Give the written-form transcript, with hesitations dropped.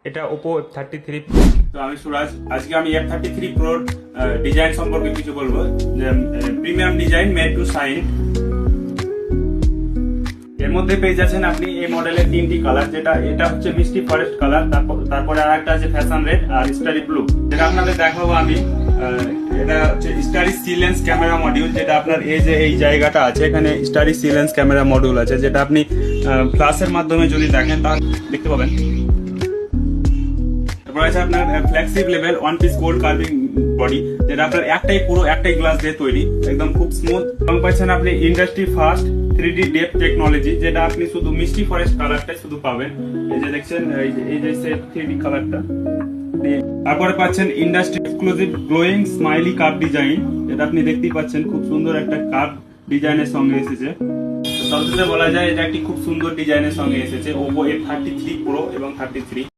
এটা Oppo F33 Pro। তো আমি সুরাজ, আজকে আমি F33 Pro ডিজাইন সম্পর্কে কিছু বলবো। যে premium design made to shine. এর মধ্যে পেয়ে যাচ্ছেন আপনি এই মডেলের তিনটি কালার, যেটা এটা হচ্ছে মিষ্টি ফরেস্ট কালার, তারপরে আর একটা আছে ফ্যাশন রেড আর স্টারি ব্লু। যেটা আপনাদের দেখাবো আমি, এটা হচ্ছে স্টারি সিলেন্স ক্যামেরা মডিউল, যেটা আপনার এই যে এই জায়গাটা আছে এখানে স্টারি সিলেন্স ক্যামেরা মডিউল আছে, যেটা আপনি ফ্ল্যাশের মাধ্যমে যদি দেখেন তাহলে দেখতে পাবেন। তারপর আছে আপনার ফ্লেক্সিভ level one piece gold carving body, যেটা আপনার একটাই গ্লাস দিয়ে তৈরি, একদম খুব স্মুথ। এবং পাচ্ছেন আপনি industry first 3D depth technology, যেটা আপনি শুধু মিষ্টি ফরেস্ট কালারটা শুধু পাবেন। এই যে দেখছেন এই যে সেট 3D কালারটা। তারপরে পাচ্ছেন industry exclusive glowing smiley curve design, যেটা আপনি দেখতেই পাচ্ছেন খুব সুন্দর একটা কার্ভ ডিজাইনের সঙ্গে এসেছে। সবশেষে বলা যায় এটা একটি খুব সুন্দর ডিজাইনের সঙ্গে এসেছে Oppo F33 Pro এবং 33।